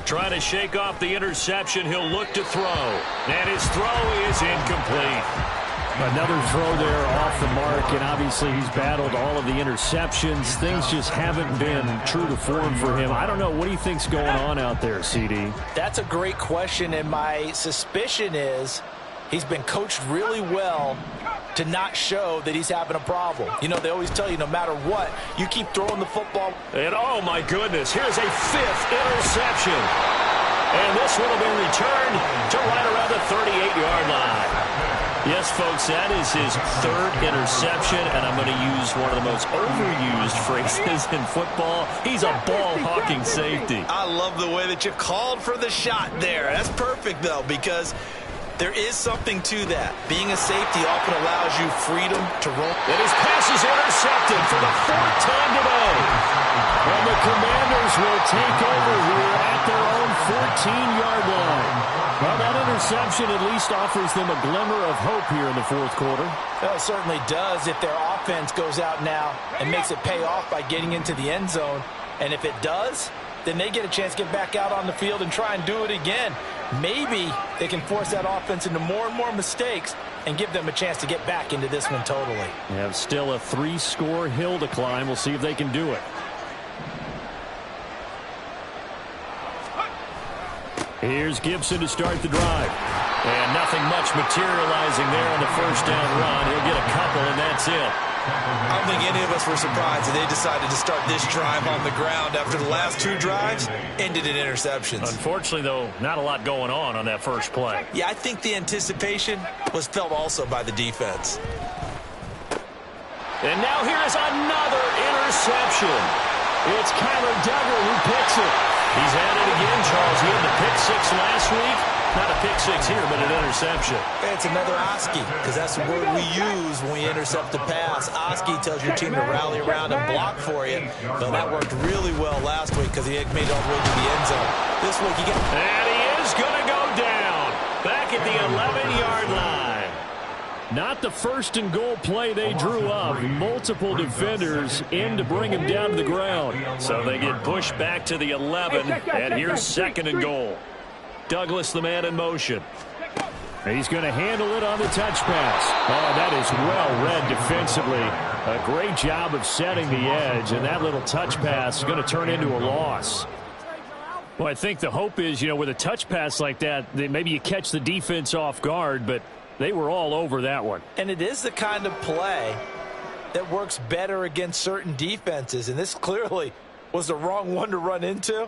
Trying to shake off the interception, he'll look to throw. And his throw is incomplete. Another throw there off the mark, and obviously he's battled all of the interceptions. Things just haven't been true to form for him. I don't know. What do you think's going on out there, CD? That's a great question, and my suspicion is he's been coached really well to not show that he's having a problem. You know, they always tell you no matter what, you keep throwing the football. And oh my goodness, here's a 5th interception. And this one will be returned to right around the 38-yard line. Yes, folks, that is his third interception, and I'm going to use one of the most overused phrases in football. He's a ball-hawking safety. I love the way that you called for the shot there. That's perfect, though, because there is something to that. Being a safety often allows you freedom to roam. And his pass is intercepted for the fourth time today. And the Commanders will take over here at their own 14-yard line. Well, that interception at least offers them a glimmer of hope here in the fourth quarter. Well, it certainly does if their offense goes out now and makes it pay off by getting into the end zone. And if it does, then they get a chance to get back out on the field and try and do it again. Maybe they can force that offense into more and more mistakes and give them a chance to get back into this one totally. They have still a 3-score hill to climb. We'll see if they can do it. Here's Gibson to start the drive. And nothing much materializing there on the first down run. He'll get a couple, and that's it. I don't think any of us were surprised that they decided to start this drive on the ground after the last 2 drives ended in interceptions. Unfortunately, though, not a lot going on that first play. Yeah, I think the anticipation was felt also by the defense. And now here is another interception. It's Kyler Duggar who picks it. He's at it again, Charles. He had the pick 6 last week. Not a pick 6 here, but an interception. It's another Oski, because that's the word we use when we intercept a pass. Oski tells your team to rally around and block for you. But that worked really well last week because he made it all the way to the end zone. This week he got... And he is going to go down. Back at the 11-yard line. Not the first and goal play they drew up. Multiple defenders in to bring him down to the ground. So they get pushed back to the 11, and here's second and goal. Douglas, the man in motion. He's going to handle it on the touch pass. Oh, that is well read defensively. A great job of setting the edge, and that little touch pass is going to turn into a loss. Well, I think the hope is, with a touch pass like that, maybe you catch the defense off guard, but they were all over that one. And it is the kind of play that works better against certain defenses, and this clearly was the wrong one to run into.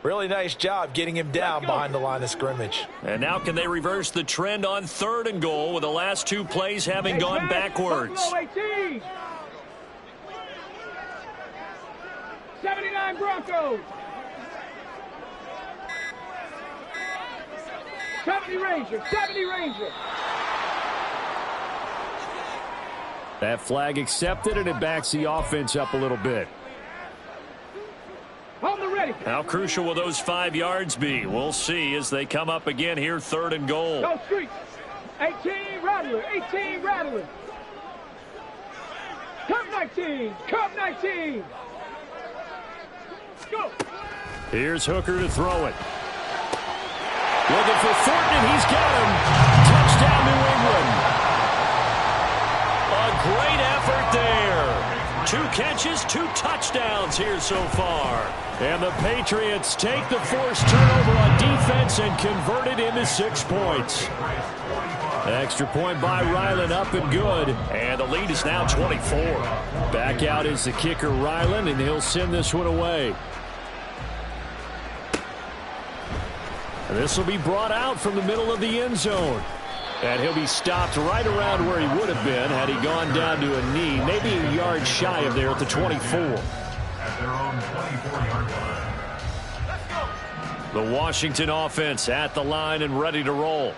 Really nice job getting him down behind the line of scrimmage. And now can they reverse the trend on third and goal with the last 2 plays having gone backwards? 79 Broncos. 70 Rangers. 70 Rangers. That flag accepted, and it backs the offense up a little bit. On the ready. How crucial will those 5 yards be? We'll see as they come up again here, third and goal. Go streets. 18 Rattler. 18 Rattler. Come 19. Come 19. Go. Here's Hooker to throw it. Looking for Thornton, and he's got him. Touchdown, New England. A great effort there. 2 catches, 2 touchdowns here so far. And the Patriots take the forced turnover on defense and convert it into 6 points. Extra point by Ryland, up and good. And the lead is now 24. Back out is the kicker, Ryland, and he'll send this one away. And this will be brought out from the middle of the end zone. And he'll be stopped right around where he would have been had he gone down to a knee, maybe a yard shy of there at the 24. At their own 24-yard line. The Washington offense at the line and ready to roll.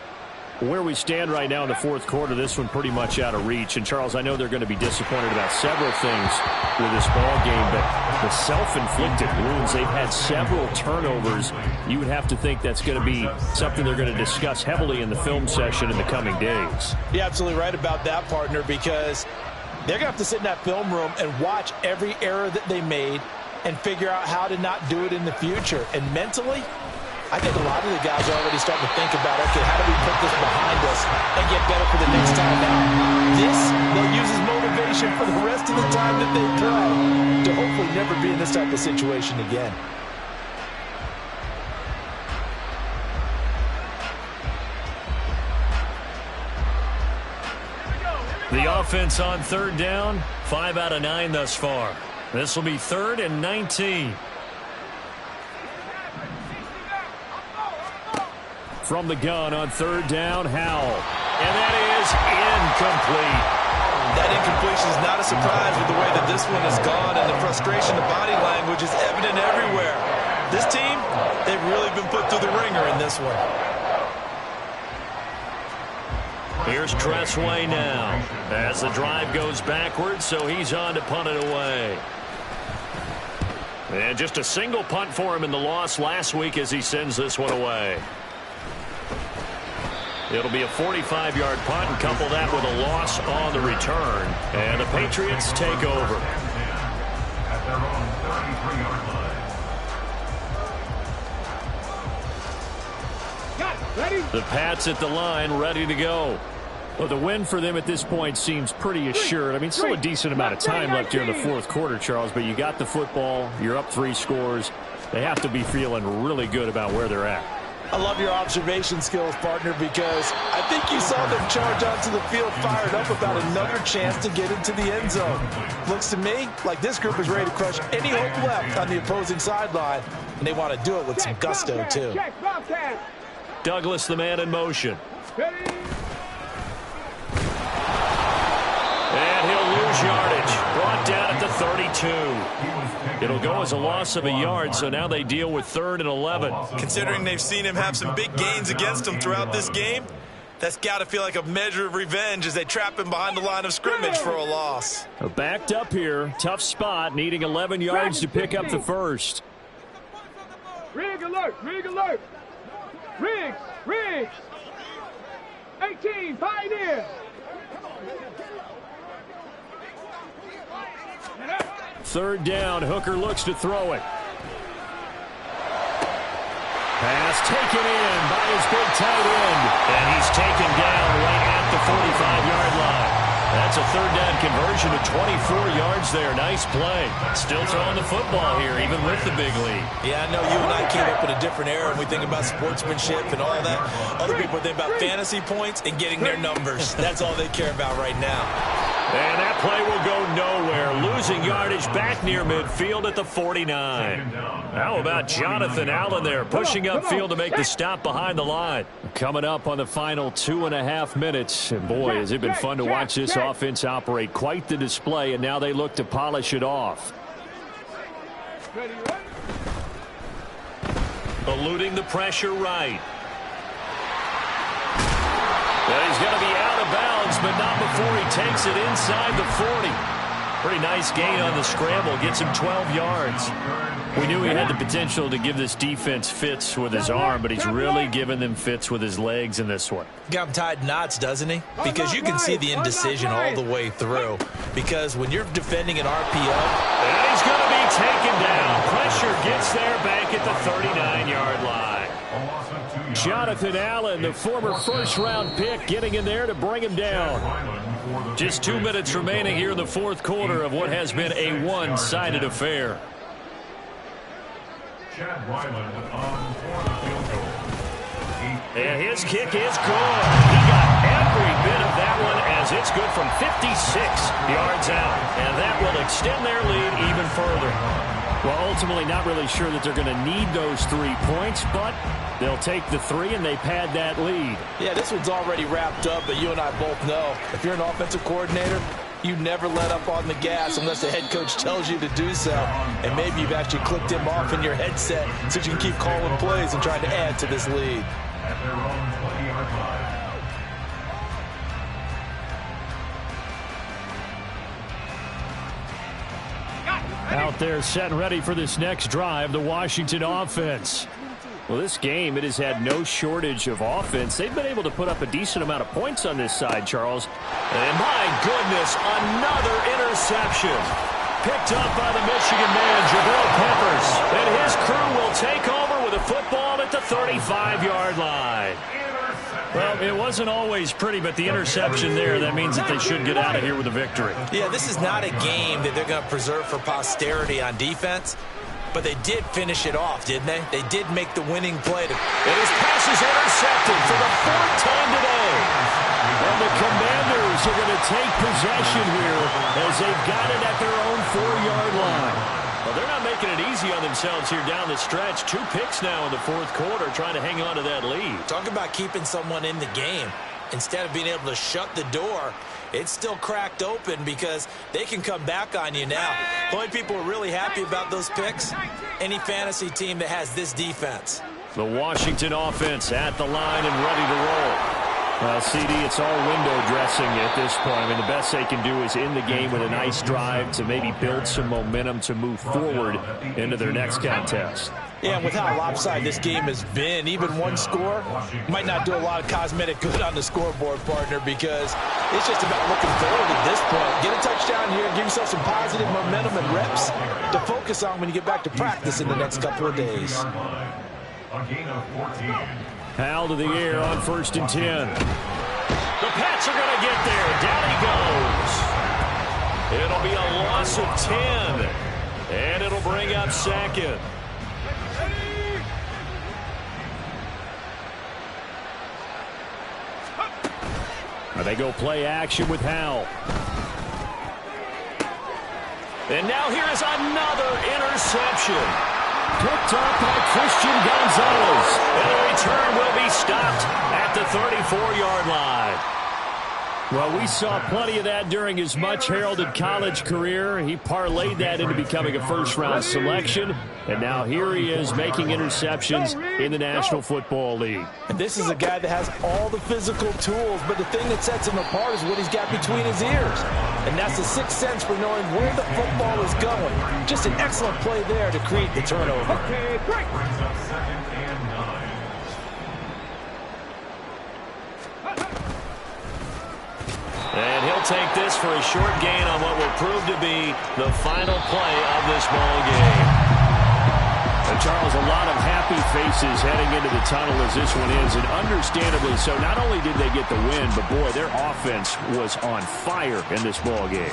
Where we stand right now in the fourth quarter, this one pretty much out of reach. And, Charles, I know they're going to be disappointed about several things with this ball game, but the self-inflicted wounds, they've had several turnovers. You would have to think that's going to be something they're going to discuss heavily in the film session in the coming days. You're absolutely right about that, partner, because they're going to have to sit in that film room and watch every error that they made and figure out how to not do it in the future. And mentally, I think a lot of the guys are already starting to think about, okay, how do we put this behind us and get better for the next time out? This, they'll use as motivation for the rest of the time that they play to hopefully never be in this type of situation again. The offense on third down, 5 out of 9 thus far. This will be 3rd and 19. From the gun on third down, Howell. And that is incomplete. That incompletion is not a surprise with the way that this one has gone, and the frustration, the body language is evident everywhere. This team, they've really been put through the ringer in this one. Here's Tressway now as the drive goes backwards, so he's on to punt it away. And just a single punt for him in the loss last week as he sends this one away. It'll be a 45-yard punt, and couple that with a loss on the return. And the Patriots take over. At their own 33-yard line. Got it. Ready? The Pats at the line, ready to go. Well, the win for them at this point seems pretty assured. I mean, still a decent amount of time left here in the fourth quarter, Charles, but you got the football, you're up 3 scores. They have to be feeling really good about where they're at. I love your observation skills, partner, because I think you saw them charge onto the field fired up about another chance to get into the end zone. Looks to me like this group is ready to crush any hope left on the opposing sideline, and they want to do it with some gusto, too. Douglas, the man in motion. Ready? And he'll lose yardage. Brought down at the 32. It'll go as a loss of a yard, so now they deal with 3rd and 11. Considering they've seen him have some big gains against them throughout this game, that's got to feel like a measure of revenge as they trap him behind the line of scrimmage for a loss. Backed up here. Tough spot. Needing 11 yards to pick up the first. Rig alert! Rig alert! Riggs! Riggs! 18, Pioneer! Third down. Hooker looks to throw it. Pass taken in by his big tight end. And he's taken down right at the 45-yard line. That's a 3rd down conversion to 24 yards there. Nice play. Still throwing the football here, even with the big lead. Yeah, I know you and I came up in a different era when we think about sportsmanship and all that. Other people think about fantasy points and getting their numbers. That's all they care about right now. And that play will go nowhere. Losing yardage back near midfield at the 49. How about Jonathan Allen there, pushing upfield to make the stop behind the line. Coming up on the final 2.5 minutes. And boy, has it been fun to watch this offense operate. Quite the display, and now they look to polish it off. Ready, Eluding the pressure right. Well, he's going to be out of bounds, but not before he takes it inside the 40. Pretty nice gain on the scramble. Gets him 12 yards. We knew he had the potential to give this defense fits with his arm, but he's really given them fits with his legs in this one. Got him tied knots, doesn't he? Because you can see the indecision all the way through. Because when you're defending an RPO... And he's going to be taken down. Pressure gets there back at the 39-yard line. Jonathan Allen, the former first-round pick, getting in there to bring him down. Just 2 minutes remaining here in the fourth quarter of what has been a one-sided affair. And his kick is good. He got every bit of that one as it's good from 56 yards out. And that will extend their lead even further. Well, ultimately not really sure that they're going to need those 3 points, but they'll take the 3 and they pad that lead. Yeah, this one's already wrapped up, but you and I both know if you're an offensive coordinator, you never let up on the gas unless the head coach tells you to do so. And maybe you've actually clicked him off in your headset so you can keep calling plays and trying to add to this lead. At their own 20-yard line. Out there set and ready for this next drive, the Washington offense. Well, this game, it has had no shortage of offense. They've been able to put up a decent amount of points on this side, Charles. And my goodness, another interception. Picked up by the Michigan man, Jabril Peppers. And his crew will take over with a football at the 35-yard line. Well, it wasn't always pretty, but the interception there, that means that they should get out of here with a victory. Yeah, this is not a game that they're going to preserve for posterity on defense, but they did finish it off, didn't they? They did make the winning play. And his pass is intercepted for the 4th time today. And the Commanders are going to take possession here as they've got it at their own 4-yard line. Well, they're not making it easy on themselves here down the stretch. 2 picks now in the fourth quarter trying to hang on to that lead. Talk about keeping someone in the game. instead of being able to shut the door, it's still cracked open because they can come back on you now. The only people who are really happy about those picks, any fantasy team that has this defense. The Washington offense at the line and ready to roll. CD, it's all window dressing at this point. I mean, the best they can do is end the game with a nice drive to maybe build some momentum to move forward into their next contest. Yeah, and with how lopsided this game has been, even one score might not do a lot of cosmetic good on the scoreboard, partner, because it's just about looking forward at this point. Get a touchdown here, give yourself some positive momentum and reps to focus on when you get back to practice in the next couple of days. A gain of 14. Howell to the air on 1st and 10. The Pats are going to get there. Down he goes. It'll be a loss of 10. And it'll bring up 2nd. They go play action with Howell. And now here is another interception. Picked up by Christian Gonzalez. And the return will be stopped at the 34-yard line. Well, we saw plenty of that during his much-heralded college career. He parlayed that into becoming a first-round selection. And now here he is making interceptions in the National Football League. And this is a guy that has all the physical tools, but the thing that sets him apart is what he's got between his ears. And that's the sixth sense for knowing where the football is going. Just an excellent play there to create the turnover. Okay, great. Brings up 2nd and 9. And he'll take this for a short gain on what will prove to be the final play of this ball game. And Charles, a lot of happy faces heading into the tunnel as this one is, and understandably so. Not only did they get the win, but boy, their offense was on fire in this ball game.